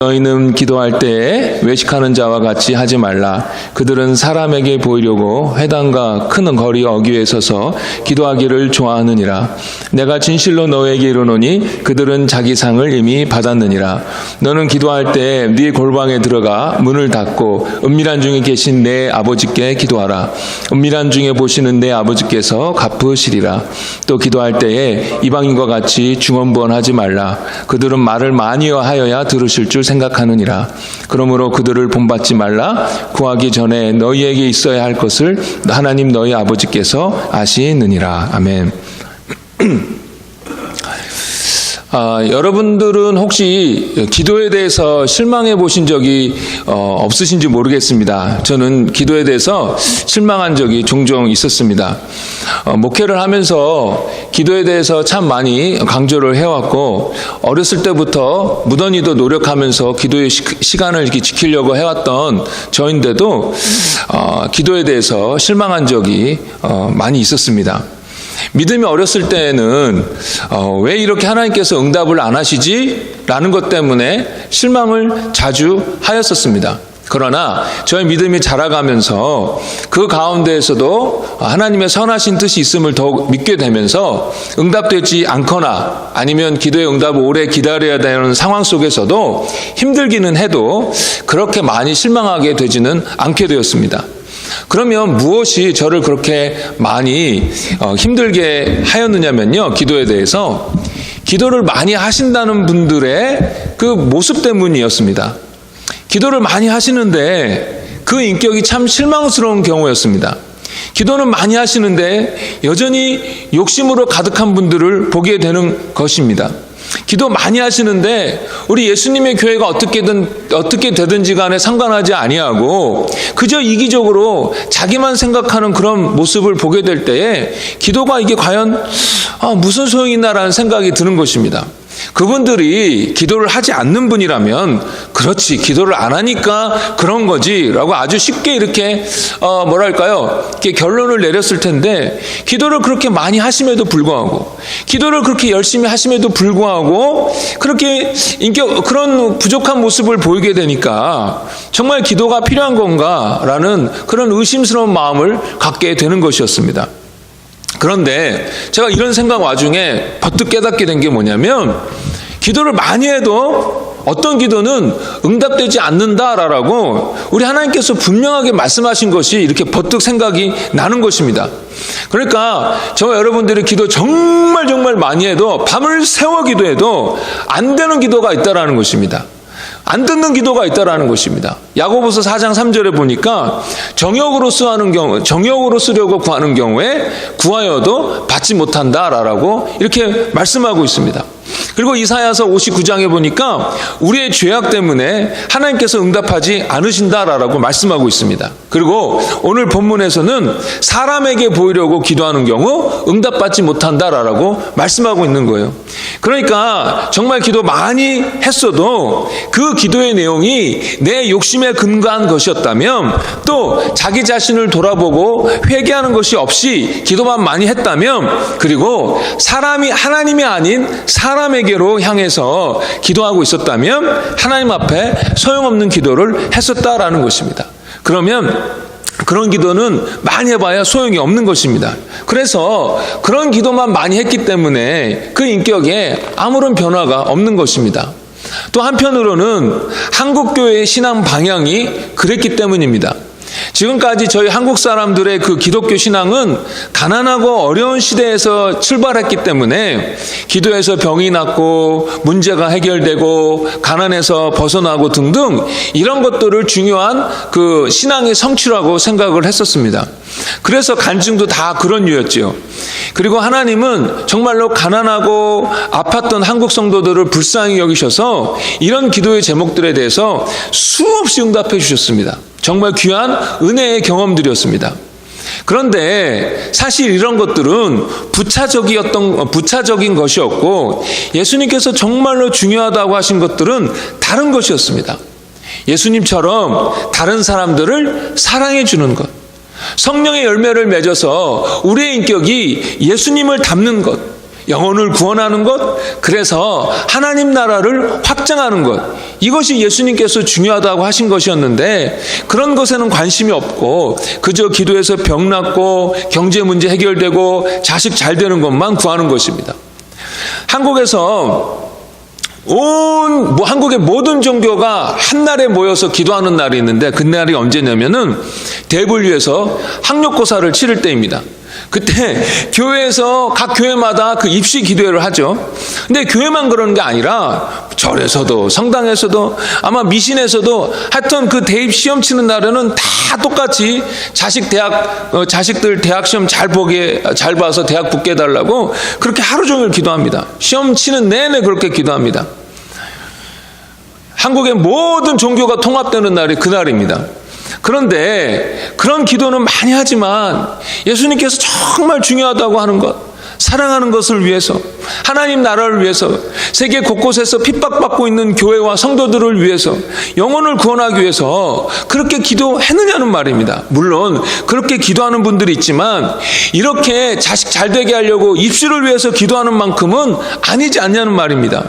너희는 기도할 때에 외식하는 자와 같이 하지 말라. 그들은 사람에게 보이려고 회당과 큰 거리 어귀에 서서 기도하기를 좋아하느니라. 내가 진실로 너에게 이르노니 그들은 자기 상을 이미 받았느니라. 너는 기도할 때에 네 골방에 들어가 문을 닫고 은밀한 중에 계신 내 아버지께 기도하라. 은밀한 중에 보시는 내 아버지께서 갚으시리라. 또 기도할 때에 이방인과 같이 중언부언하지 말라. 그들은 말을 많이 하여야 들으실 줄 생각하느니라. 그러므로 그들을 본받지 말라. 구하기 전에 너희에게 있어야 할 것을 하나님 너희 아버지께서 아시느니라. 아멘. 여러분들은 혹시 기도에 대해서 실망해 보신 적이 없으신지 모르겠습니다. 저는 기도에 대해서 실망한 적이 종종 있었습니다. 목회를 하면서 기도에 대해서 참 많이 강조를 해왔고, 어렸을 때부터 무던히도 노력하면서 기도의 시간을 이렇게 지키려고 해왔던 저인데도 기도에 대해서 실망한 적이 많이 있었습니다. 믿음이 어렸을 때에는 왜 이렇게 하나님께서 응답을 안 하시지? 라는 것 때문에 실망을 자주 하였었습니다. 그러나 저의 믿음이 자라가면서 그 가운데에서도 하나님의 선하신 뜻이 있음을 더욱 믿게 되면서 응답되지 않거나 아니면 기도의 응답을 오래 기다려야 되는 상황 속에서도 힘들기는 해도 그렇게 많이 실망하게 되지는 않게 되었습니다. 그러면 무엇이 저를 그렇게 많이 힘들게 하였느냐면요, 기도에 대해서 기도를 많이 하신다는 분들의 그 모습 때문이었습니다. 기도를 많이 하시는데 그 인격이 참 실망스러운 경우였습니다. 기도는 많이 하시는데 여전히 욕심으로 가득한 분들을 보게 되는 것입니다. 기도 많이 하시는데 우리 예수님의 교회가 어떻게 되든지 간에 상관하지 아니하고 그저 이기적으로 자기만 생각하는 그런 모습을 보게 될 때에 기도가 이게 과연 무슨 소용이 있나라는 생각이 드는 것입니다. 그분들이 기도를 하지 않는 분이라면 그렇지, 기도를 안 하니까 그런 거지 라고 아주 쉽게 이렇게 이렇게 결론을 내렸을 텐데, 기도를 그렇게 많이 하심에도 불구하고, 기도를 그렇게 열심히 하심에도 불구하고 그렇게 그런 부족한 모습을 보이게 되니까 정말 기도가 필요한 건가 라는 그런 의심스러운 마음을 갖게 되는 것이었습니다. 그런데 제가 이런 생각 와중에 버뜩 깨닫게 된 게 뭐냐면, 기도를 많이 해도 어떤 기도는 응답되지 않는다라고 우리 하나님께서 분명하게 말씀하신 것이 이렇게 버뜩 생각이 나는 것입니다. 그러니까 저와 여러분들이 기도 정말 많이 해도, 밤을 새워 기도해도 안 되는 기도가 있다라는 것입니다. 안 듣는 기도가 있다라는 것입니다. 야고보서 4장 3절에 보니까 정욕으로 쓰려고 구하는 경우에 구하여도 받지 못한다라고 이렇게 말씀하고 있습니다. 그리고 이사야서 59장에 보니까 우리의 죄악 때문에 하나님께서 응답하지 않으신다라고 말씀하고 있습니다. 그리고 오늘 본문에서는 사람에게 보이려고 기도하는 경우 응답받지 못한다라고 말씀하고 있는 거예요. 그러니까 정말 기도 많이 했어도 그 기도의 내용이 내 욕심에 근거한 것이었다면, 또 자기 자신을 돌아보고 회개하는 것이 없이 기도만 많이 했다면, 그리고 사람이 하나님이 아닌 사람에게로 향해서 기도하고 있었다면 하나님 앞에 소용없는 기도를 했었다라는 것입니다. 그러면 그런 기도는 많이 해봐야 소용이 없는 것입니다. 그래서 그런 기도만 많이 했기 때문에 그 인격에 아무런 변화가 없는 것입니다. 또 한편으로는 한국교회의 신앙 방향이 그랬기 때문입니다. 지금까지 저희 한국 사람들의 그 기독교 신앙은 가난하고 어려운 시대에서 출발했기 때문에 기도해서 병이 낫고 문제가 해결되고 가난에서 벗어나고 등등 이런 것들을 중요한 그 신앙의 성취라고 생각을 했었습니다. 그래서 간증도 다 그런 류였지요. 그리고 하나님은 정말로 가난하고 아팠던 한국 성도들을 불쌍히 여기셔서 이런 기도의 제목들에 대해서 수없이 응답해 주셨습니다. 정말 귀한 은혜의 경험들이었습니다. 그런데 사실 이런 것들은 부차적인 것이었고, 예수님께서 정말로 중요하다고 하신 것들은 다른 것이었습니다. 예수님처럼 다른 사람들을 사랑해 주는 것, 성령의 열매를 맺어서 우리의 인격이 예수님을 닮는 것, 영혼을 구원하는 것, 그래서 하나님 나라를 확장하는 것, 이것이 예수님께서 중요하다고 하신 것이었는데 그런 것에는 관심이 없고 그저 기도해서 병 낫고 경제 문제 해결되고 자식 잘 되는 것만 구하는 것입니다. 한국에서 한국의 모든 종교가 한날에 모여서 기도하는 날이 있는데 그 날이 언제냐면은 대부를 위해서 학력고사를 치를 때입니다. 그때 교회에서 각 교회마다 그 입시 기도회를 하죠. 근데 교회만 그러는 게 아니라 절에서도 성당에서도 아마 미신에서도 하여튼 그 대입 시험 치는 날에는 다 똑같이 자식들 대학 시험 잘 봐서 대학 붙게 해달라고 그렇게 하루 종일 기도합니다. 시험 치는 내내 그렇게 기도합니다. 한국의 모든 종교가 통합되는 날이 그날입니다. 그런데 그런 기도는 많이 하지만 예수님께서 정말 중요하다고 하는 것, 사랑하는 것을 위해서, 하나님 나라를 위해서, 세계 곳곳에서 핍박받고 있는 교회와 성도들을 위해서, 영혼을 구원하기 위해서 그렇게 기도했느냐는 말입니다. 물론 그렇게 기도하는 분들이 있지만 이렇게 자식 잘 되게 하려고 입시를 위해서 기도하는 만큼은 아니지 않냐는 말입니다.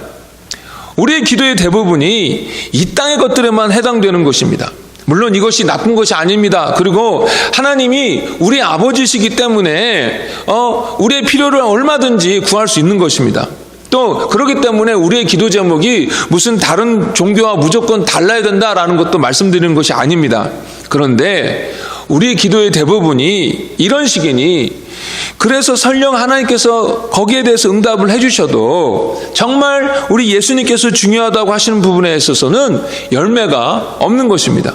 우리의 기도의 대부분이 이 땅의 것들에만 해당되는 것입니다. 물론 이것이 나쁜 것이 아닙니다. 그리고 하나님이 우리 아버지시기 때문에 우리의 필요를 얼마든지 구할 수 있는 것입니다. 또 그렇기 때문에 우리의 기도 제목이 무슨 다른 종교와 무조건 달라야 된다라는 것도 말씀드리는 것이 아닙니다. 그런데 우리의 기도의 대부분이 이런 식이니 그래서 설령 하나님께서 거기에 대해서 응답을 해주셔도 정말 우리 예수님께서 중요하다고 하시는 부분에 있어서는 열매가 없는 것입니다.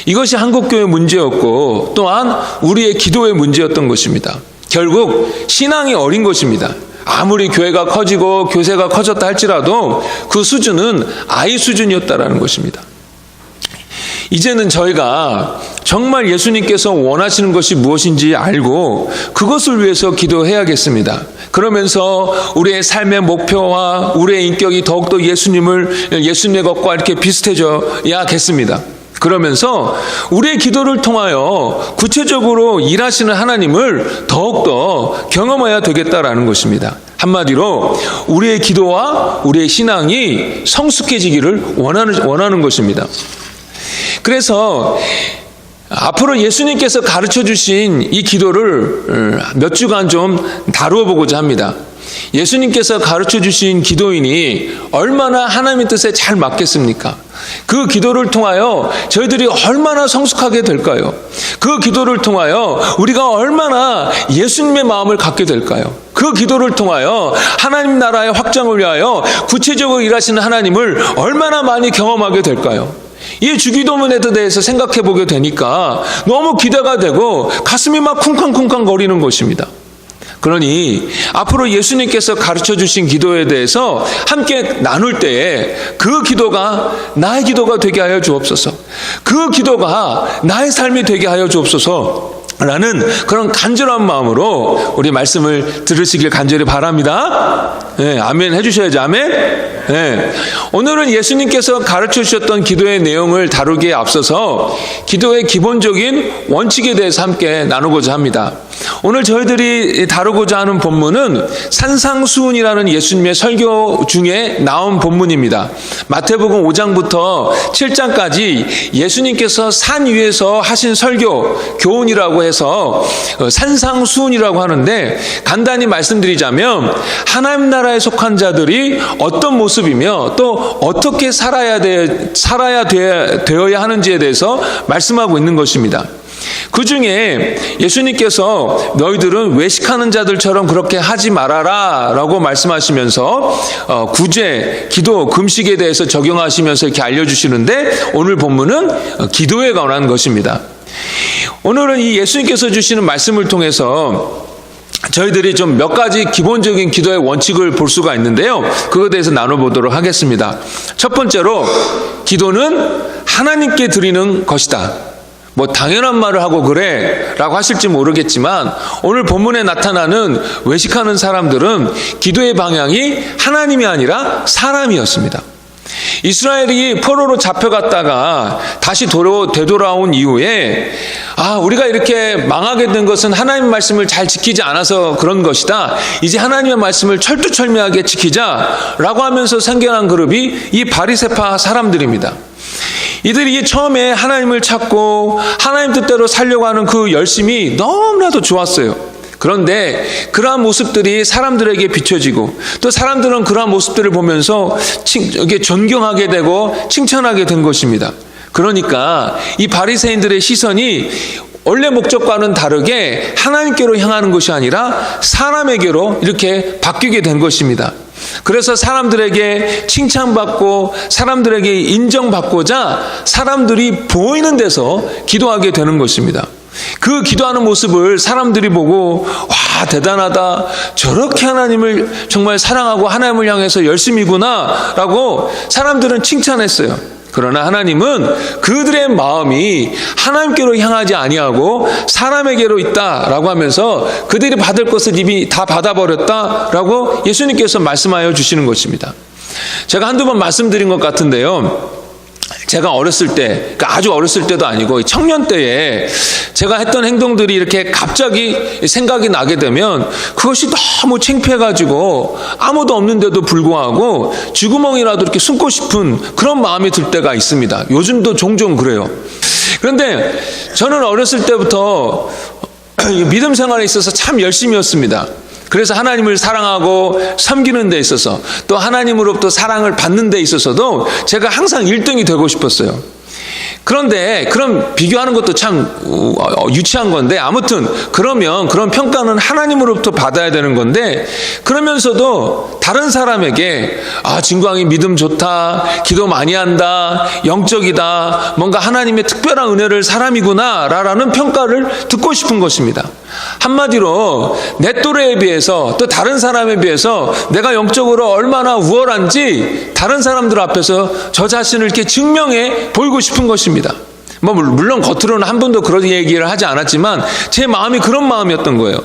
이것이 한국교회의 문제였고 또한 우리의 기도의 문제였던 것입니다. 결국 신앙이 어린 것입니다. 아무리 교회가 커지고 교세가 커졌다 할지라도 그 수준은 아이 수준이었다라는 것입니다. 이제는 저희가 정말 예수님께서 원하시는 것이 무엇인지 알고 그것을 위해서 기도해야겠습니다. 그러면서 우리의 삶의 목표와 우리의 인격이 더욱더 예수님의 것과 이렇게 비슷해져야겠습니다. 그러면서 우리의 기도를 통하여 구체적으로 일하시는 하나님을 더욱더 경험해야 되겠다라는 것입니다. 한마디로 우리의 기도와 우리의 신앙이 성숙해지기를 원하는 것입니다. 그래서 앞으로 예수님께서 가르쳐 주신 이 기도를 몇 주간 좀 다루어 보고자 합니다. 예수님께서 가르쳐 주신 기도인이 얼마나 하나님의 뜻에 잘 맞겠습니까? 그 기도를 통하여 저희들이 얼마나 성숙하게 될까요? 그 기도를 통하여 우리가 얼마나 예수님의 마음을 갖게 될까요? 그 기도를 통하여 하나님 나라의 확장을 위하여 구체적으로 일하시는 하나님을 얼마나 많이 경험하게 될까요? 이 주기도문에 대해서 생각해 보게 되니까 너무 기대가 되고 가슴이 막 쿵쾅쿵쾅 거리는 것입니다. 그러니 앞으로 예수님께서 가르쳐 주신 기도에 대해서 함께 나눌 때에 그 기도가 나의 기도가 되게 하여 주옵소서, 그 기도가 나의 삶이 되게 하여 주옵소서 라는 그런 간절한 마음으로 우리 말씀을 들으시길 간절히 바랍니다. 네, 아멘 해주셔야죠. 아멘. 네. 오늘은 예수님께서 가르쳐 주셨던 기도의 내용을 다루기에 앞서서 기도의 기본적인 원칙에 대해서 함께 나누고자 합니다. 오늘 저희들이 다루고자 하는 본문은 산상수훈이라는 예수님의 설교 중에 나온 본문입니다. 마태복음 5장부터 7장까지 예수님께서 산 위에서 하신 설교, 교훈이라고 해서 산상수훈이라고 하는데, 간단히 말씀드리자면 하나님 나라에 속한 자들이 어떤 모습이며 또 어떻게 살아야 되어야 하는지에 대해서 말씀하고 있는 것입니다. 그 중에 예수님께서 너희들은 외식하는 자들처럼 그렇게 하지 말아라 라고 말씀하시면서 구제, 기도, 금식에 대해서 적용하시면서 이렇게 알려주시는데, 오늘 본문은 기도에 관한 것입니다. 오늘은 이 예수님께서 주시는 말씀을 통해서 저희들이 좀 몇 가지 기본적인 기도의 원칙을 볼 수가 있는데요, 그것에 대해서 나눠보도록 하겠습니다. 첫 번째로, 기도는 하나님께 드리는 것이다. 뭐 당연한 말을 하고 그래 라고 하실지 모르겠지만, 오늘 본문에 나타나는 외식하는 사람들은 기도의 방향이 하나님이 아니라 사람이었습니다. 이스라엘이 포로로 잡혀갔다가 다시 되돌아온 이후에 우리가 이렇게 망하게 된 것은 하나님 말씀을 잘 지키지 않아서 그런 것이다. 이제 하나님의 말씀을 철두철미하게 지키자라고 하면서 생겨난 그룹이 이 바리새파 사람들입니다. 이들이 처음에 하나님을 찾고 하나님 뜻대로 살려고 하는 그 열심이 너무나도 좋았어요. 그런데 그러한 모습들이 사람들에게 비춰지고 또 사람들은 그러한 모습들을 보면서 존경하게 되고 칭찬하게 된 것입니다. 그러니까 이 바리새인들의 시선이 원래 목적과는 다르게 하나님께로 향하는 것이 아니라 사람에게로 이렇게 바뀌게 된 것입니다. 그래서 사람들에게 칭찬받고 사람들에게 인정받고자 사람들이 보이는 데서 기도하게 되는 것입니다. 그 기도하는 모습을 사람들이 보고 와, 대단하다, 저렇게 하나님을 정말 사랑하고 하나님을 향해서 열심이구나 라고 사람들은 칭찬했어요. 그러나 하나님은 그들의 마음이 하나님께로 향하지 아니하고 사람에게로 있다라고 하면서 그들이 받을 것을 이미 다 받아버렸다라고 예수님께서 말씀하여 주시는 것입니다. 제가 한두 번 말씀드린 것 같은데요. 제가 어렸을 때, 그러니까 아주 어렸을 때도 아니고 청년 때에 제가 했던 행동들이 이렇게 갑자기 생각이 나게 되면 그것이 너무 창피해가지고 아무도 없는데도 불구하고 쥐구멍이라도 이렇게 숨고 싶은 그런 마음이 들 때가 있습니다. 요즘도 종종 그래요. 그런데 저는 어렸을 때부터 믿음 생활에 있어서 참 열심이었습니다. 그래서 하나님을 사랑하고 섬기는 데 있어서 또 하나님으로부터 사랑을 받는 데 있어서도 제가 항상 1등이 되고 싶었어요. 그런데 그럼 비교하는 것도 참 유치한 건데 아무튼 그러면 그런 평가는 하나님으로부터 받아야 되는 건데 그러면서도 다른 사람에게 진광이 믿음 좋다, 기도 많이 한다, 영적이다, 뭔가 하나님의 특별한 은혜를 사람이구나 라는 평가를 듣고 싶은 것입니다. 한마디로 내 또래에 비해서 또 다른 사람에 비해서 내가 영적으로 얼마나 우월한지 다른 사람들 앞에서 저 자신을 이렇게 증명해 보이고 싶은 것입니다. 물론 겉으로는 한 번도 그런 얘기를 하지 않았지만 제 마음이 그런 마음이었던 거예요.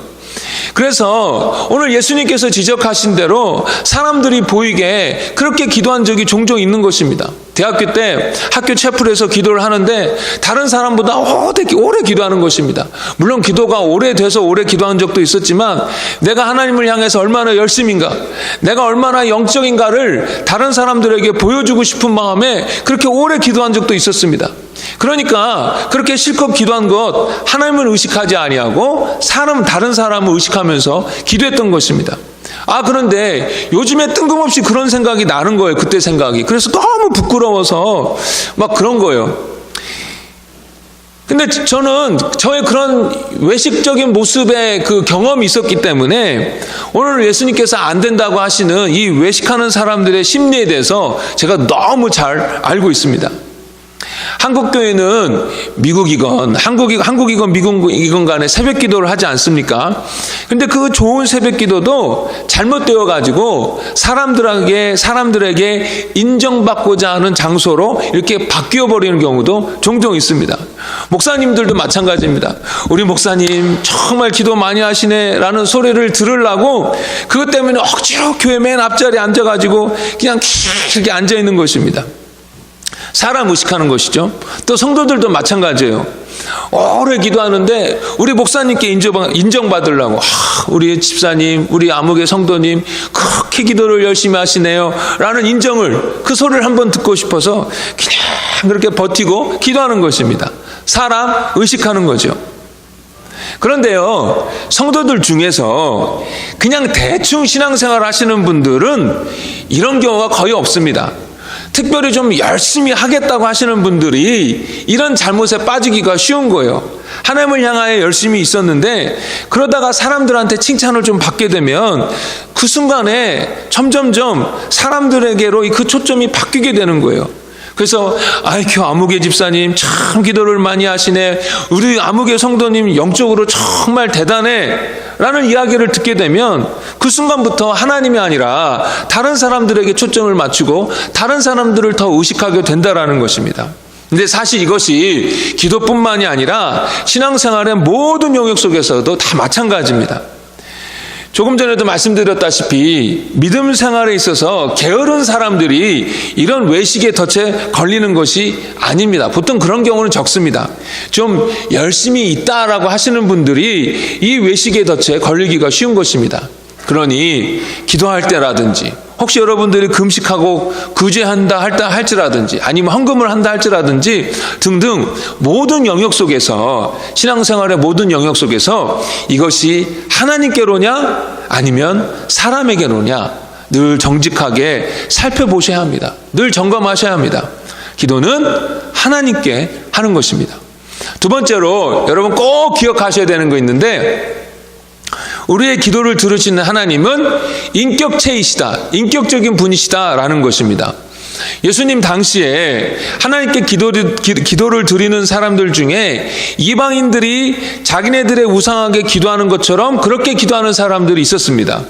그래서 오늘 예수님께서 지적하신 대로 사람들이 보이게 그렇게 기도한 적이 종종 있는 것입니다. 대학교 때 학교 채플에서 기도를 하는데 다른 사람보다 오래 기도하는 것입니다. 물론 기도가 오래돼서 오래 기도한 적도 있었지만 내가 하나님을 향해서 얼마나 열심인가, 내가 얼마나 영적인가를 다른 사람들에게 보여주고 싶은 마음에 그렇게 오래 기도한 적도 있었습니다. 그러니까 그렇게 실컷 기도한 것 하나님을 의식하지 아니하고 다른 사람을 의식하면서 기도했던 것입니다. 그런데 요즘에 뜬금없이 그런 생각이 나는 거예요. 그때 생각이. 그래서 너무 부끄러워서 막 그런 거예요. 근데 저는 저의 그런 외식적인 모습의 그 경험이 있었기 때문에 오늘 예수님께서 안 된다고 하시는 이 외식하는 사람들의 심리에 대해서 제가 너무 잘 알고 있습니다. 한국교회는 미국이건 한국이건 미국이건 간에 새벽 기도를 하지 않습니까? 근데 그 좋은 새벽 기도도 잘못되어 가지고 사람들에게 인정받고자 하는 장소로 이렇게 바뀌어 버리는 경우도 종종 있습니다. 목사님들도 마찬가지입니다. 우리 목사님 정말 기도 많이 하시네 라는 소리를 들으려고 그것 때문에 억지로 교회 맨 앞자리에 앉아가지고 그냥 이렇게 앉아 있는 것입니다. 사람 의식하는 것이죠. 또 성도들도 마찬가지예요. 오래 기도하는데 우리 목사님께 인정받으려고 우리 집사님, 우리 아무개 성도님 그렇게 기도를 열심히 하시네요 라는 인정을, 그 소리를 한번 듣고 싶어서 그냥 그렇게 버티고 기도하는 것입니다. 사람 의식하는 거죠. 그런데요, 성도들 중에서 그냥 대충 신앙생활 하시는 분들은 이런 경우가 거의 없습니다. 특별히 좀 열심히 하겠다고 하시는 분들이 이런 잘못에 빠지기가 쉬운 거예요. 하나님을 향하여 열심히 있었는데 그러다가 사람들한테 칭찬을 좀 받게 되면 그 순간에 점점점 사람들에게로 그 초점이 바뀌게 되는 거예요. 그래서 아이큐 아무개 집사님 참 기도를 많이 하시네, 우리 아무개 성도님 영적으로 정말 대단해 라는 이야기를 듣게 되면 그 순간부터 하나님이 아니라 다른 사람들에게 초점을 맞추고 다른 사람들을 더 의식하게 된다라는 것입니다. 근데 사실 이것이 기도뿐만이 아니라 신앙생활의 모든 영역 속에서도 다 마찬가지입니다. 조금 전에도 말씀드렸다시피 믿음 생활에 있어서 게으른 사람들이 이런 외식의 덫에 걸리는 것이 아닙니다. 보통 그런 경우는 적습니다. 좀 열심히 있다라고 하시는 분들이 이 외식의 덫에 걸리기가 쉬운 것입니다. 그러니 기도할 때라든지 혹시 여러분들이 금식하고 구제한다 할지라든지 아니면 헌금을 한다 할지라든지 등등 모든 영역 속에서 신앙생활의 모든 영역 속에서 이것이 하나님께로냐 아니면 사람에게로냐 늘 정직하게 살펴보셔야 합니다. 늘 점검하셔야 합니다. 기도는 하나님께 하는 것입니다. 두 번째로 여러분 꼭 기억하셔야 되는 거 있는데 우리의 기도를 들으시는 하나님은 인격체이시다. 인격적인 분이시다라는 것입니다. 예수님 당시에 하나님께 기도를 드리는 사람들 중에 이방인들이 자기네들의 우상에게 기도하는 것처럼 그렇게 기도하는 사람들이 있었습니다.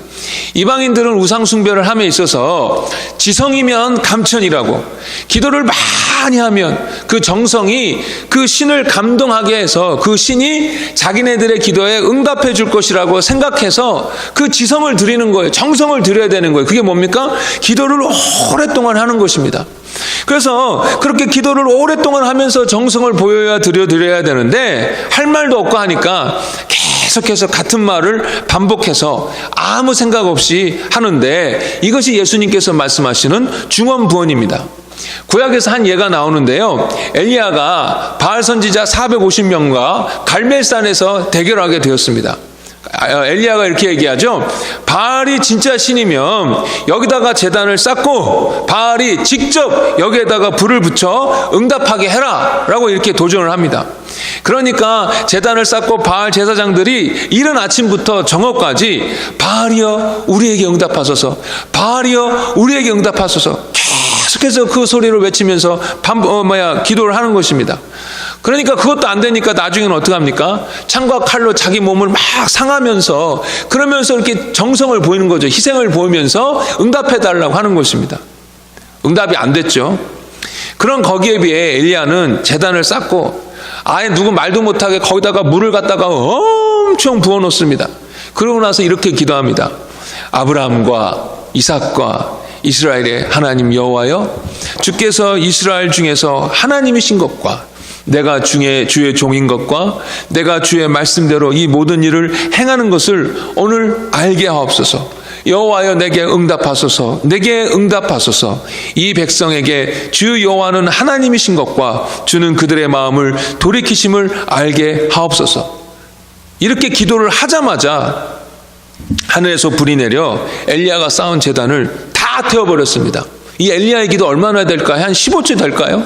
이방인들은 우상 숭배를 함에 있어서 지성이면 감천이라고 기도를 많이 하면 그 정성이 그 신을 감동하게 해서 그 신이 자기네들의 기도에 응답해 줄 것이라고 생각해서 그 지성을 드리는 거예요. 정성을 드려야 되는 거예요. 그게 뭡니까? 기도를 오랫동안 하는 것입니다. 그래서 그렇게 기도를 오랫동안 하면서 정성을 보여야 드려야 되는데 할 말도 없고 하니까 계속해서 같은 말을 반복해서 아무 생각 없이 하는데 이것이 예수님께서 말씀하시는 중언부언입니다. 구약에서 한 예가 나오는데요. 엘리야가 바알 선지자 450명과 갈멜산에서 대결하게 되었습니다. 엘리야가 이렇게 얘기하죠. 바알이 진짜 신이면 여기다가 제단을 쌓고 바알이 직접 여기에다가 불을 붙여 응답하게 해라 라고 이렇게 도전을 합니다. 그러니까 제단을 쌓고 바알 제사장들이 이른 아침부터 정오까지 바알이여 우리에게 응답하소서, 바알이여 우리에게 응답하소서 계속해서 그 소리를 외치면서 기도를 하는 것입니다. 그러니까 그것도 안 되니까 나중에는 어떻게 합니까? 창과 칼로 자기 몸을 막 상하면서 그러면서 이렇게 정성을 보이는 거죠. 희생을 보이면서 응답해달라고 하는 것입니다. 응답이 안 됐죠. 그런 거기에 비해 엘리야는 제단을 쌓고 아예 누구 말도 못하게 거기다가 물을 갖다가 엄청 부어놓습니다. 그러고 나서 이렇게 기도합니다. 아브라함과 이삭과 이스라엘의 하나님 여호와여, 주께서 이스라엘 중에서 하나님이신 것과 내가 주의 종인 것과 내가 주의 말씀대로 이 모든 일을 행하는 것을 오늘 알게 하옵소서. 여호와여 내게 응답하소서. 내게 응답하소서. 이 백성에게 주 여호와는 하나님이신 것과 주는 그들의 마음을 돌이키심을 알게 하옵소서. 이렇게 기도를 하자마자 하늘에서 불이 내려 엘리야가 쌓은 제단을 다 태워버렸습니다. 이 엘리야의 기도 얼마나 될까요? 한 15초 될까요?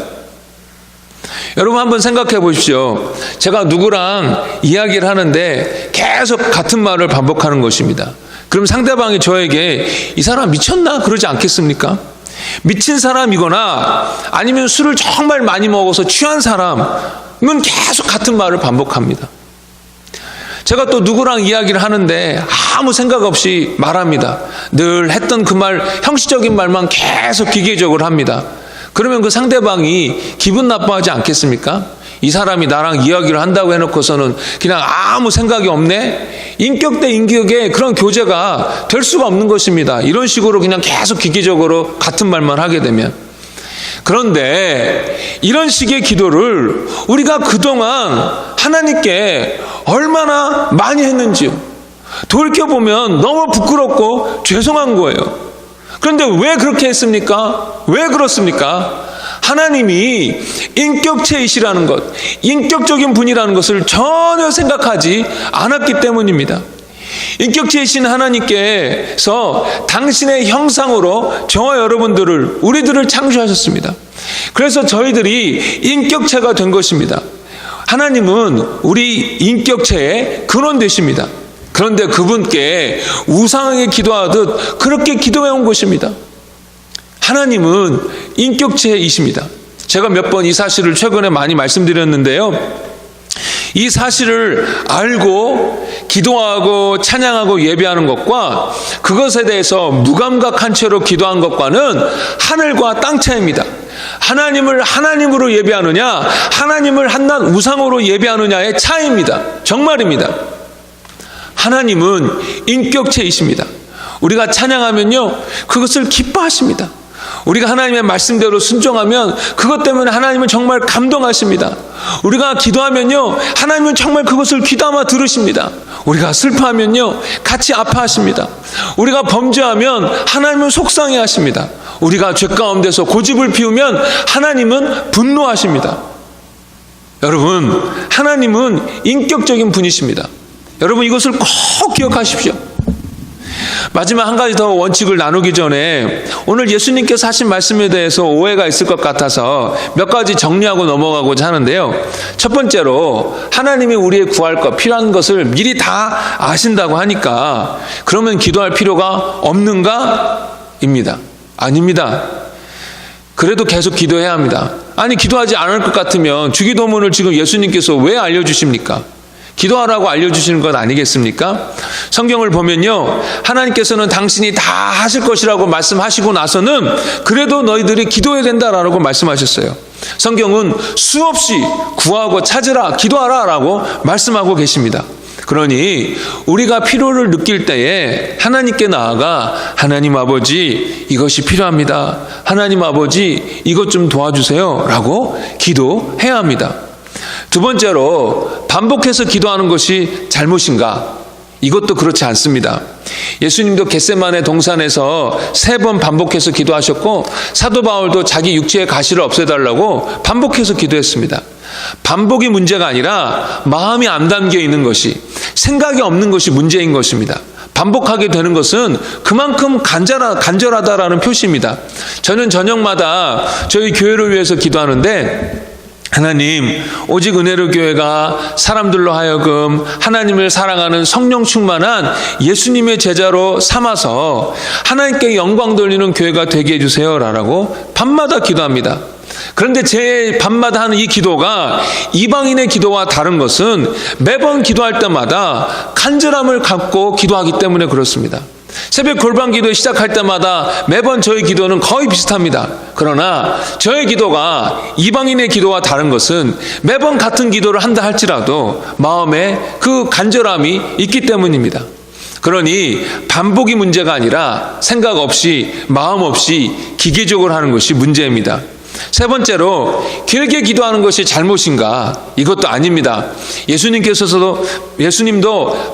여러분 한번 생각해 보십시오. 제가 누구랑 이야기를 하는데 계속 같은 말을 반복하는 것입니다. 그럼 상대방이 저에게 이 사람 미쳤나? 그러지 않겠습니까? 미친 사람이거나 아니면 술을 정말 많이 먹어서 취한 사람은 계속 같은 말을 반복합니다. 제가 또 누구랑 이야기를 하는데 아무 생각 없이 말합니다. 늘 했던 그 말, 형식적인 말만 계속 기계적으로 합니다. 그러면 그 상대방이 기분 나빠하지 않겠습니까? 이 사람이 나랑 이야기를 한다고 해놓고서는 그냥 아무 생각이 없네? 인격 대 인격의 그런 교제가 될 수가 없는 것입니다. 이런 식으로 그냥 계속 기계적으로 같은 말만 하게 되면. 그런데 이런 식의 기도를 우리가 그동안 하나님께 얼마나 많이 했는지요. 돌이켜보면 너무 부끄럽고 죄송한 거예요. 그런데 왜 그렇게 했습니까? 왜 그렇습니까? 하나님이 인격체이시라는 것, 인격적인 분이라는 것을 전혀 생각하지 않았기 때문입니다. 인격체이신 하나님께서 당신의 형상으로 저와 여러분들을, 우리들을 창조하셨습니다. 그래서 저희들이 인격체가 된 것입니다. 하나님은 우리 인격체의 근원 되십니다. 그런데 그분께 우상에게 기도하듯 그렇게 기도해 온 것입니다. 하나님은 인격체이십니다. 제가 몇 번 이 사실을 최근에 많이 말씀드렸는데요. 이 사실을 알고 기도하고 찬양하고 예배하는 것과 그것에 대해서 무감각한 채로 기도한 것과는 하늘과 땅 차이입니다. 하나님을 하나님으로 예배하느냐, 하나님을 한낱 우상으로 예배하느냐의 차이입니다. 정말입니다. 하나님은 인격체이십니다. 우리가 찬양하면요, 그것을 기뻐하십니다. 우리가 하나님의 말씀대로 순종하면 그것 때문에 하나님은 정말 감동하십니다. 우리가 기도하면요, 하나님은 정말 그것을 귀담아 들으십니다. 우리가 슬퍼하면요, 같이 아파하십니다. 우리가 범죄하면 하나님은 속상해 하십니다. 우리가 죄 가운데서 고집을 피우면 하나님은 분노하십니다. 여러분, 하나님은 인격적인 분이십니다. 여러분, 이것을 꼭 기억하십시오. 마지막 한 가지 더 원칙을 나누기 전에 오늘 예수님께서 하신 말씀에 대해서 오해가 있을 것 같아서 몇 가지 정리하고 넘어가고자 하는데요. 첫 번째로, 하나님이 우리의 구할 것, 필요한 것을 미리 다 아신다고 하니까 그러면 기도할 필요가 없는가? 입니다. 아닙니다. 그래도 계속 기도해야 합니다. 아니, 기도하지 않을 것 같으면 주기도문을 지금 예수님께서 왜 알려주십니까? 기도하라고 알려주시는 것 아니겠습니까? 성경을 보면요, 하나님께서는 당신이 다 하실 것이라고 말씀하시고 나서는 그래도 너희들이 기도해야 된다라고 말씀하셨어요. 성경은 수없이 구하고 찾으라, 기도하라 라고 말씀하고 계십니다. 그러니 우리가 필요를 느낄 때에 하나님께 나아가, 하나님 아버지, 이것이 필요합니다. 하나님 아버지, 이것 좀 도와주세요 라고 기도해야 합니다. 두 번째로, 반복해서 기도하는 것이 잘못인가? 이것도 그렇지 않습니다. 예수님도 겟세마네 동산에서 3번 반복해서 기도하셨고, 사도 바울도 자기 육체의 가시를 없애달라고 반복해서 기도했습니다. 반복이 문제가 아니라 마음이 안 담겨 있는 것이, 생각이 없는 것이 문제인 것입니다. 반복하게 되는 것은 그만큼 간절하다라는 표시입니다. 저는 저녁마다 저희 교회를 위해서 기도하는데, 하나님, 오직 은혜로 교회가 사람들로 하여금 하나님을 사랑하는 성령 충만한 예수님의 제자로 삼아서 하나님께 영광 돌리는 교회가 되게 해주세요 라고 밤마다 기도합니다. 그런데 제 밤마다 하는 이 기도가 이방인의 기도와 다른 것은 매번 기도할 때마다 간절함을 갖고 기도하기 때문에 그렇습니다. 새벽 골방 기도 시작할 때마다 매번 저희 기도는 거의 비슷합니다. 그러나 저의 기도가 이방인의 기도와 다른 것은 매번 같은 기도를 한다 할지라도 마음에 그 간절함이 있기 때문입니다. 그러니 반복이 문제가 아니라 생각 없이, 마음 없이 기계적으로 하는 것이 문제입니다. 세 번째로, 길게 기도하는 것이 잘못인가? 이것도 아닙니다. 예수님도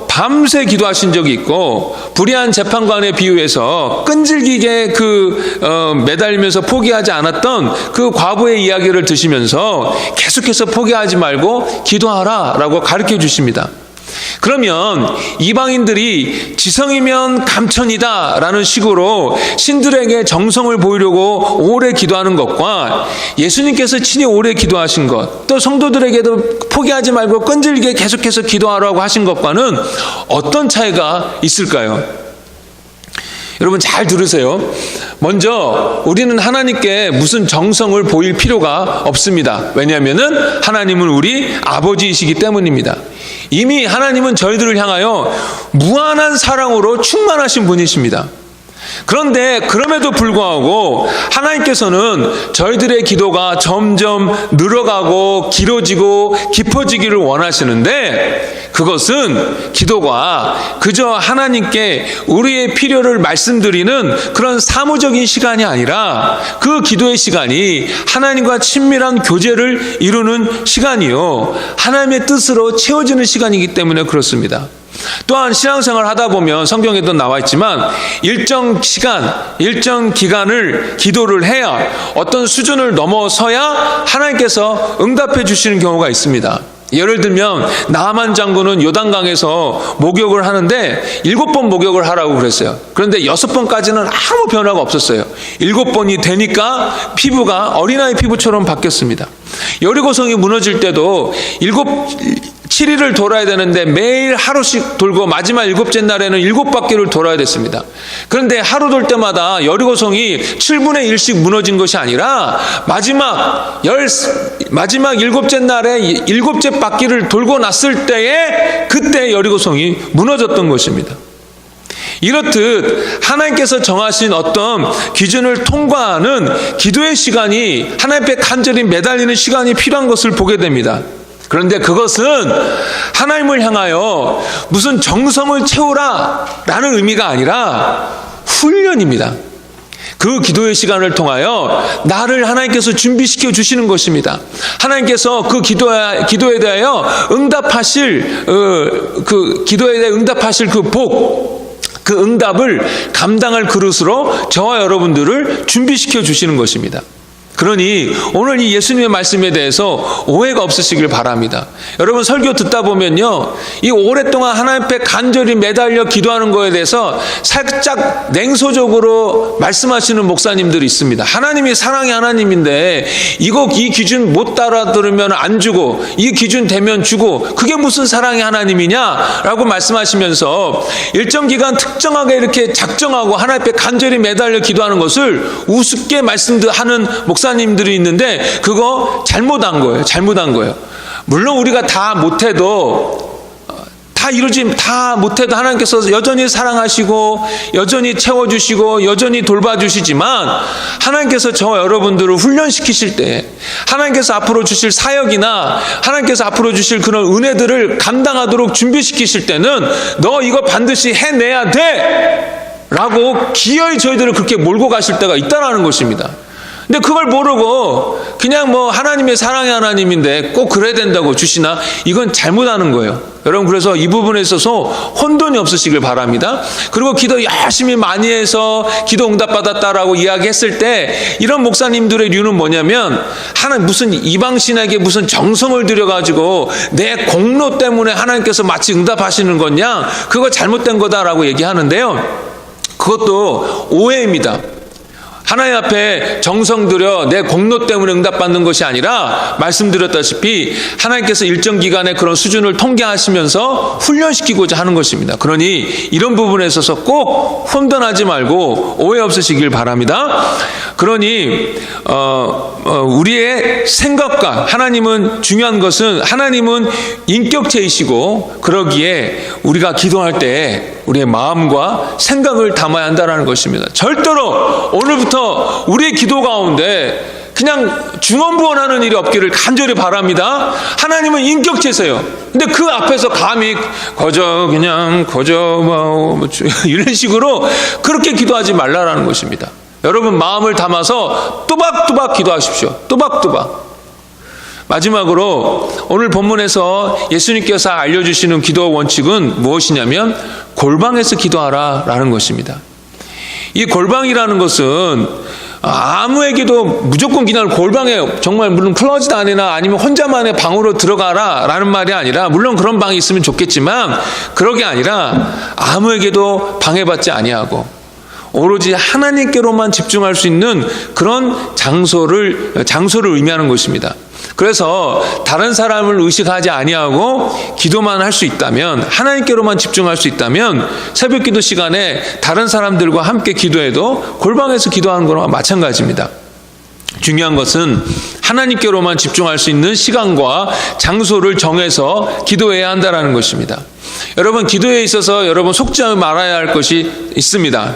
밤새 기도하신 적이 있고, 불의한 재판관에 비유해서 끈질기게 매달리면서 포기하지 않았던 그 과부의 이야기를 드시면서 계속해서 포기하지 말고 기도하라 라고 가르쳐 주십니다. 그러면 이방인들이 지성이면 감천이다 라는 식으로 신들에게 정성을 보이려고 오래 기도하는 것과 예수님께서 친히 오래 기도하신 것, 또 성도들에게도 포기하지 말고 끈질기게 계속해서 기도하라고 하신 것과는 어떤 차이가 있을까요? 여러분 잘 들으세요. 먼저 우리는 하나님께 무슨 정성을 보일 필요가 없습니다. 왜냐하면 하나님은 우리 아버지이시기 때문입니다. 이미 하나님은 저희들을 향하여 무한한 사랑으로 충만하신 분이십니다. 그런데 그럼에도 불구하고 하나님께서는 저희들의 기도가 점점 늘어가고 길어지고 깊어지기를 원하시는데, 그것은 기도가 그저 하나님께 우리의 필요를 말씀드리는 그런 사무적인 시간이 아니라 그 기도의 시간이 하나님과 친밀한 교제를 이루는 시간이요, 하나님의 뜻으로 채워지는 시간이기 때문에 그렇습니다. 또한 신앙생활 하다 보면 성경에도 나와 있지만 일정 시간, 일정 기간을 기도를 해야, 어떤 수준을 넘어서야 하나님께서 응답해 주시는 경우가 있습니다. 예를 들면 나하만 장군은 요단강에서 목욕을 하는데 7번 목욕을 하라고 그랬어요. 그런데 6번까지는 아무 변화가 없었어요. 7번이 되니까 피부가 어린아이 피부처럼 바뀌었습니다. 여리고성이 무너질 때도 7일을 돌아야 되는데 매일 하루씩 돌고 마지막 7째 날에는 7바퀴를 돌아야 됐습니다. 그런데 하루 돌 때마다 여리고성이 7분의 1씩 무너진 것이 아니라 마지막 7째 날에 7째 바퀴를 돌고 났을 때에 그때 여리고성이 무너졌던 것입니다. 이렇듯 하나님께서 정하신 어떤 기준을 통과하는 기도의 시간이, 하나님 앞에 간절히 매달리는 시간이 필요한 것을 보게 됩니다. 그런데 그것은 하나님을 향하여 무슨 정성을 채우라 라는 의미가 아니라 훈련입니다. 그 기도의 시간을 통하여 나를 하나님께서 준비시켜 주시는 것입니다. 하나님께서 그 기도에 대하여 응답하실 그 기도에 대해 응답하실 그 복, 그 응답을 감당할 그릇으로 저와 여러분들을 준비시켜 주시는 것입니다. 그러니 오늘 이 예수님의 말씀에 대해서 오해가 없으시길 바랍니다. 여러분 설교 듣다 보면요, 이 오랫동안 하나님 앞에 간절히 매달려 기도하는 거에 대해서 살짝 냉소적으로 말씀하시는 목사님들이 있습니다. 하나님이 사랑의 하나님인데 이 기준 못 따라들으면 안 주고 이 기준 되면 주고 그게 무슨 사랑의 하나님이냐라고 말씀하시면서 일정 기간 특정하게 이렇게 작정하고 하나님 앞에 간절히 매달려 기도하는 것을 우습게 말씀하는 목사님들이 있는데 그거 잘못한 거예요. 물론 우리가 다 못해도 하나님께서 여전히 사랑하시고 여전히 채워주시고 여전히 돌봐주시지만 하나님께서 저와 여러분들을 훈련시키실 때 하나님께서 앞으로 주실 사역이나 하나님께서 앞으로 주실 그런 은혜들을 감당하도록 준비시키실 때는 너 이거 반드시 해내야 돼 라고 기어이 저희들을 그렇게 몰고 가실 때가 있다는 것입니다. 근데 그걸 모르고 그냥 하나님의 사랑의 하나님인데 꼭 그래야 된다고 주시나? 이건 잘못하는 거예요. 여러분, 그래서 이 부분에 있어서 혼돈이 없으시길 바랍니다. 그리고 기도 열심히 많이 해서 기도 응답받았다라고 이야기했을 때 이런 목사님들의 류는 뭐냐면 무슨 이방신에게 무슨 정성을 들여가지고 내 공로 때문에 하나님께서 마치 응답하시는 거냐? 그거 잘못된 거다라고 얘기하는데요. 그것도 오해입니다. 하나님 앞에 정성 들여 내 공로 때문에 응답받는 것이 아니라 말씀드렸다시피 하나님께서 일정 기간의 그런 수준을 통계하시면서 훈련시키고자 하는 것입니다. 그러니 이런 부분에 있어서 꼭 혼돈하지 말고 오해 없으시길 바랍니다. 그러니 우리의 생각과 하나님은 중요한 것은 하나님은 인격체이시고 그러기에 우리가 기도할 때 우리의 마음과 생각을 담아야 한다는 것입니다. 절대로 오늘부터 우리의 기도 가운데 그냥 중언부언하는 일이 없기를 간절히 바랍니다. 하나님은 인격체세요. 근데 그 앞에서 감히 이런 식으로 그렇게 기도하지 말라라는 것입니다. 여러분 마음을 담아서 또박또박 기도하십시오. 또박또박. 마지막으로 오늘 본문에서 예수님께서 알려주시는 기도 원칙은 무엇이냐면 골방에서 기도하라 라는 것입니다. 이 골방이라는 것은 아무에게도 무조건 그냥 골방에 정말 물론 클로짓 안이나 아니면 혼자만의 방으로 들어가라 라는 말이 아니라 물론 그런 방이 있으면 좋겠지만 그러게 아니라 아무에게도 방해받지 아니하고 오로지 하나님께로만 집중할 수 있는 그런 장소를 의미하는 것입니다. 그래서 다른 사람을 의식하지 아니하고 기도만 할 수 있다면 하나님께로만 집중할 수 있다면 새벽 기도 시간에 다른 사람들과 함께 기도해도 골방에서 기도하는 거랑 마찬가지입니다. 중요한 것은 하나님께로만 집중할 수 있는 시간과 장소를 정해서 기도해야 한다는 것입니다. 여러분 기도에 있어서 여러분 속지 말아야 할 것이 있습니다.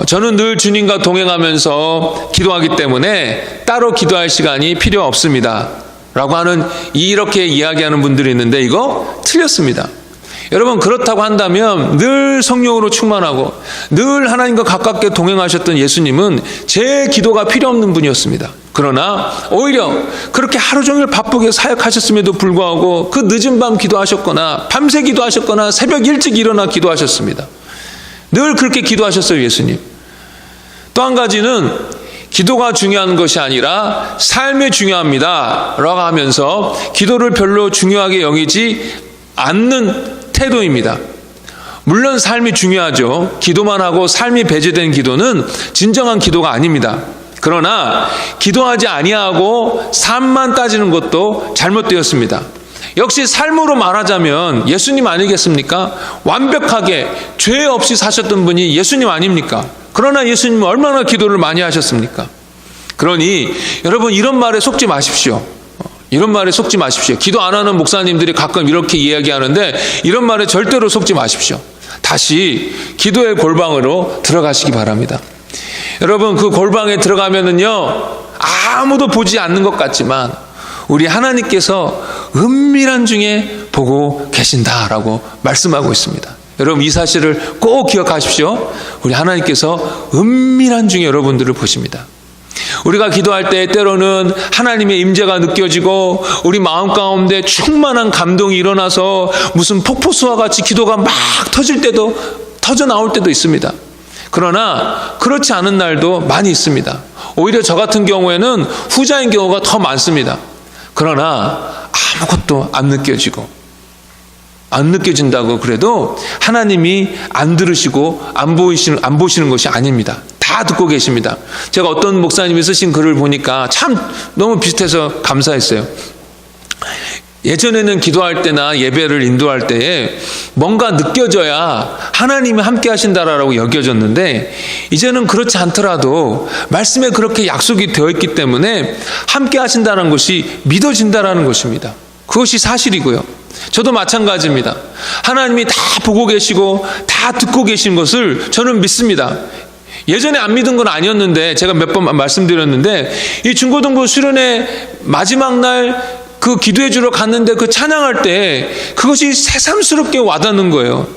저는 늘 주님과 동행하면서 기도하기 때문에 따로 기도할 시간이 필요 없습니다 라고 하는 이렇게 이야기하는 분들이 있는데 이거 틀렸습니다. 여러분 그렇다고 한다면 늘 성령으로 충만하고 늘 하나님과 가깝게 동행하셨던 예수님은 제 기도가 필요 없는 분이었습니다. 그러나 오히려 그렇게 하루 종일 바쁘게 사역하셨음에도 불구하고 그 늦은 밤 기도하셨거나 밤새 기도하셨거나 새벽 일찍 일어나 기도하셨습니다. 늘 그렇게 기도하셨어요, 예수님. 또 한 가지는 기도가 중요한 것이 아니라 삶이 중요합니다 라고 하면서 기도를 별로 중요하게 여기지 않는 태도입니다. 물론 삶이 중요하죠. 기도만 하고 삶이 배제된 기도는 진정한 기도가 아닙니다. 그러나 기도하지 아니하고 삶만 따지는 것도 잘못되었습니다. 역시 삶으로 말하자면 예수님 아니겠습니까? 완벽하게 죄 없이 사셨던 분이 예수님 아닙니까? 그러나 예수님은 얼마나 기도를 많이 하셨습니까? 그러니 여러분 이런 말에 속지 마십시오. 기도 안 하는 목사님들이 가끔 이렇게 이야기하는데 이런 말에 절대로 속지 마십시오. 다시 기도의 골방으로 들어가시기 바랍니다. 여러분 그 골방에 들어가면은요 아무도 보지 않는 것 같지만 우리 하나님께서 은밀한 중에 보고 계신다라고 말씀하고 있습니다. 여러분, 이 사실을 꼭 기억하십시오. 우리 하나님께서 은밀한 중에 여러분들을 보십니다. 우리가 기도할 때 때로는 하나님의 임재가 느껴지고 우리 마음 가운데 충만한 감동이 일어나서 무슨 폭포수와 같이 기도가 막 터져 나올 때도 있습니다. 그러나 그렇지 않은 날도 많이 있습니다. 오히려 저 같은 경우에는 후자인 경우가 더 많습니다. 그러나 아무것도 안 느껴진다고 그래도 하나님이 안 들으시고 안 보시는 것이 아닙니다. 다 듣고 계십니다. 제가 어떤 목사님이 쓰신 글을 보니까 참 너무 비슷해서 감사했어요. 예전에는 기도할 때나 예배를 인도할 때에 뭔가 느껴져야 하나님이 함께 하신다라고 여겨졌는데, 이제는 그렇지 않더라도 말씀에 그렇게 약속이 되어 있기 때문에 함께 하신다는 것이 믿어진다라는 것입니다. 그것이 사실이고요. 저도 마찬가지입니다. 하나님이 다 보고 계시고 다 듣고 계신 것을 저는 믿습니다. 예전에 안 믿은 건 아니었는데, 제가 몇 번 말씀드렸는데, 이 중고등부 수련회 마지막 날 그 기도해 주러 갔는데 그 찬양할 때 그것이 새삼스럽게 와닿는 거예요.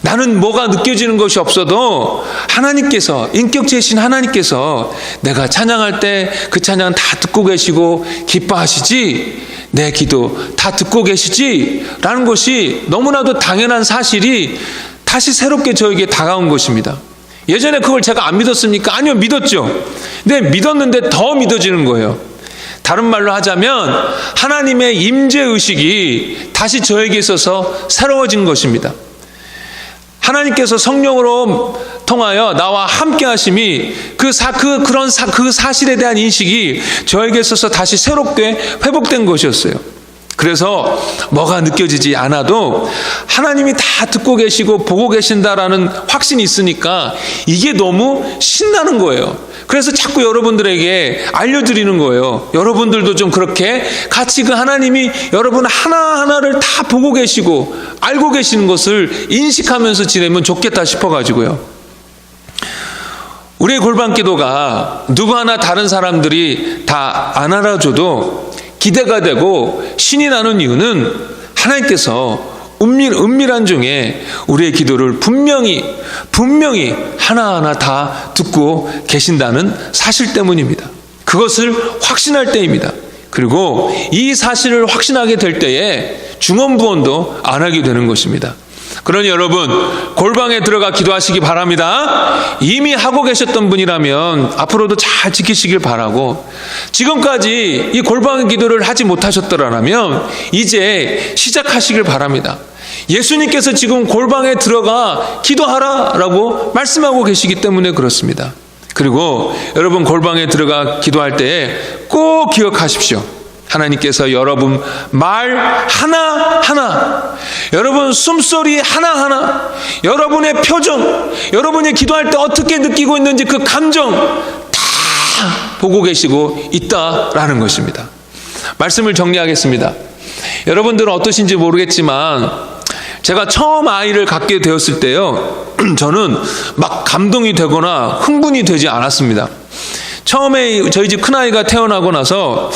나는 뭐가 느껴지는 것이 없어도 하나님께서, 인격체이신 하나님께서 내가 찬양할 때 그 찬양 다 듣고 계시고 기뻐하시지, 내 기도 다 듣고 계시지 라는 것이 너무나도 당연한 사실이 다시 새롭게 저에게 다가온 것입니다. 예전에 그걸 제가 안 믿었습니까? 아니요, 믿었죠. 근데 믿었는데 더 믿어지는 거예요. 다른 말로 하자면 하나님의 임재의식이 다시 저에게 있어서 새로워진 것입니다. 하나님께서 성령으로 통하여 나와 함께 하심이 그 사실에 대한 인식이 저에게 있어서 다시 새롭게 회복된 것이었어요. 그래서 뭐가 느껴지지 않아도 하나님이 다 듣고 계시고 보고 계신다라는 확신이 있으니까 이게 너무 신나는 거예요. 그래서 자꾸 여러분들에게 알려드리는 거예요. 여러분들도 좀 그렇게 같이 그 하나님이 여러분 하나하나를 다 보고 계시고 알고 계시는 것을 인식하면서 지내면 좋겠다 싶어가지고요. 우리의 골방 기도가 누구 하나 다른 사람들이 다 안 알아줘도 기대가 되고 신이 나는 이유는 하나님께서 은밀한 중에 우리의 기도를 분명히 하나하나 다 듣고 계신다는 사실 때문입니다. 그것을 확신할 때입니다. 그리고 이 사실을 확신하게 될 때에 중언부언도 안 하게 되는 것입니다. 그러니 여러분, 골방에 들어가 기도하시기 바랍니다. 이미 하고 계셨던 분이라면 앞으로도 잘 지키시길 바라고, 지금까지 이 골방 기도를 하지 못하셨더라면 이제 시작하시길 바랍니다. 예수님께서 지금 골방에 들어가 기도하라라고 말씀하고 계시기 때문에 그렇습니다. 그리고 여러분, 골방에 들어가 기도할 때 꼭 기억하십시오. 하나님께서 여러분 말 하나하나, 여러분 숨소리 하나하나, 여러분의 표정, 여러분이 기도할 때 어떻게 느끼고 있는지 그 감정 다 보고 계시고 있다라는 것입니다. 말씀을 정리하겠습니다. 여러분들은 어떠신지 모르겠지만 제가 처음 아이를 갖게 되었을 때요, 저는 막 감동이 되거나 흥분이 되지 않았습니다. 처음에 저희 집 큰아이가 태어나고 나서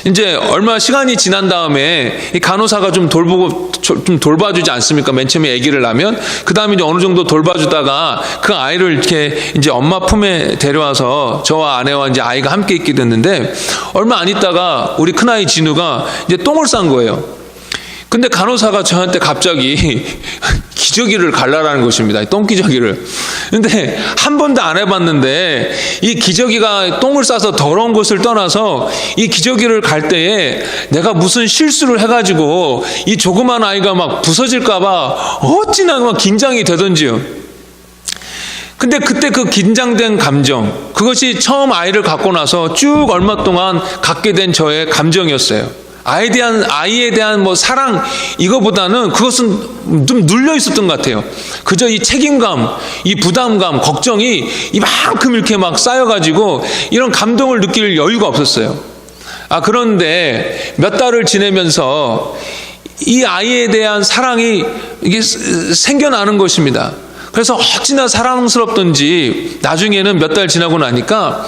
이제 얼마 시간이 지난 다음에 이 간호사가 좀 돌봐주지 않습니까? 맨 처음에 아기를 낳으면 그 다음에 이제 어느 정도 돌봐주다가 그 아이를 이렇게 이제 엄마 품에 데려와서 저와 아내와 이제 아이가 함께 있게 됐는데, 얼마 안 있다가 우리 큰아이 진우가 이제 똥을 싼 거예요. 근데 간호사가 저한테 갑자기 기저귀를 갈라라는 것입니다. 똥기저귀를. 근데 한 번도 안 해봤는데 이 기저귀가 똥을 싸서 더러운 것을 떠나서 이 기저귀를 갈 때에 내가 무슨 실수를 해가지고 이 조그만 아이가 막 부서질까봐 어찌나 막 긴장이 되던지요. 근데 그때 그 긴장된 감정, 그것이 처음 아이를 갖고 나서 쭉 얼마 동안 갖게 된 저의 감정이었어요. 아이에 대한 뭐 사랑, 이거보다는 그것은 좀 눌려 있었던 것 같아요. 그저 이 책임감, 이 부담감, 걱정이 이만큼 이렇게 막 쌓여가지고 이런 감동을 느낄 여유가 없었어요. 그런데 몇 달을 지내면서 이 아이에 대한 사랑이 이게 생겨나는 것입니다. 그래서 어찌나 사랑스럽던지 나중에는 몇 달 지나고 나니까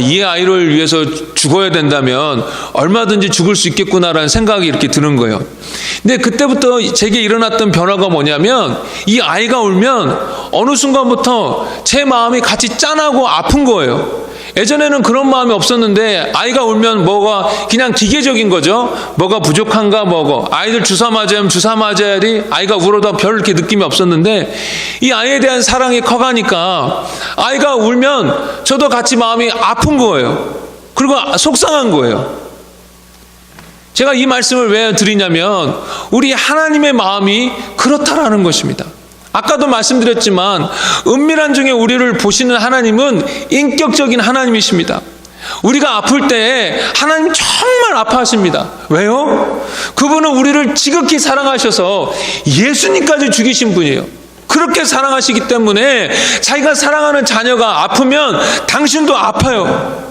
이 아이를 위해서 죽어야 된다면 얼마든지 죽을 수 있겠구나라는 생각이 이렇게 드는 거예요. 근데 그때부터 제게 일어났던 변화가 뭐냐면 이 아이가 울면 어느 순간부터 제 마음이 같이 짠하고 아픈 거예요. 예전에는 그런 마음이 없었는데 아이가 울면 뭐가 그냥 기계적인 거죠. 뭐가 부족한가 아이들 주사 맞으면 주사 맞아야 돼. 아이가 울어도 별 이렇게 느낌이 없었는데 이 아이에 대한 사랑이 커가니까 아이가 울면 저도 같이 마음이 아픈 거예요. 그리고 속상한 거예요. 제가 이 말씀을 왜 드리냐면 우리 하나님의 마음이 그렇다라는 것입니다. 아까도 말씀드렸지만 은밀한 중에 우리를 보시는 하나님은 인격적인 하나님이십니다. 우리가 아플 때 하나님 정말 아파하십니다. 왜요? 그분은 우리를 지극히 사랑하셔서 예수님까지 죽이신 분이에요. 그렇게 사랑하시기 때문에 자기가 사랑하는 자녀가 아프면 당신도 아파요.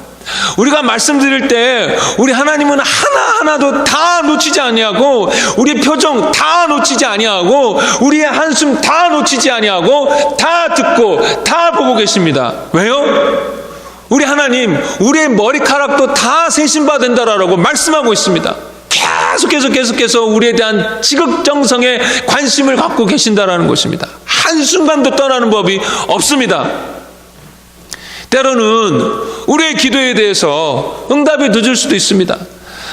우리가 말씀드릴 때 우리 하나님은 하나하나도 다 놓치지 아니하고 우리 표정 다 놓치지 아니하고 우리의 한숨 다 놓치지 아니하고 다 듣고 다 보고 계십니다. 왜요? 우리 하나님 우리의 머리카락도 다 세심받는다라고 말씀하고 있습니다. 계속해서 우리에 대한 지극정성의 관심을 갖고 계신다라는 것입니다. 한순간도 떠나는 법이 없습니다. 때로는 우리의 기도에 대해서 응답이 늦을 수도 있습니다.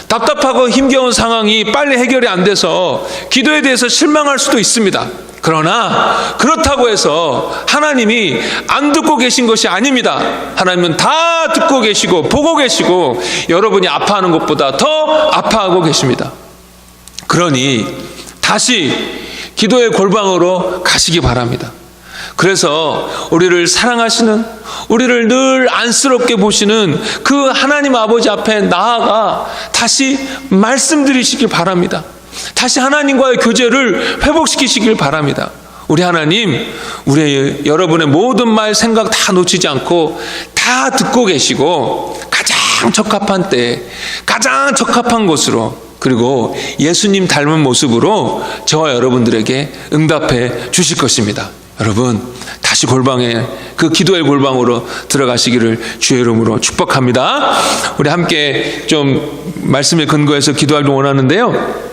답답하고 힘겨운 상황이 빨리 해결이 안 돼서 기도에 대해서 실망할 수도 있습니다. 그러나 그렇다고 해서 하나님이 안 듣고 계신 것이 아닙니다. 하나님은 다 듣고 계시고 보고 계시고 여러분이 아파하는 것보다 더 아파하고 계십니다. 그러니 다시 기도의 골방으로 가시기 바랍니다. 그래서 우리를 사랑하시는, 우리를 늘 안쓰럽게 보시는 그 하나님 아버지 앞에 나아가 다시 말씀드리시길 바랍니다. 다시 하나님과의 교제를 회복시키시길 바랍니다. 우리 하나님, 우리 여러분의 모든 말, 생각 다 놓치지 않고 다 듣고 계시고 가장 적합한 때에 가장 적합한 곳으로 그리고 예수님 닮은 모습으로 저와 여러분들에게 응답해 주실 것입니다. 여러분 다시 골방에 그 기도의 골방으로 들어가시기를 주의 이름으로 축복합니다. 우리 함께 좀 말씀에 근거해서 기도하길 원하는데요.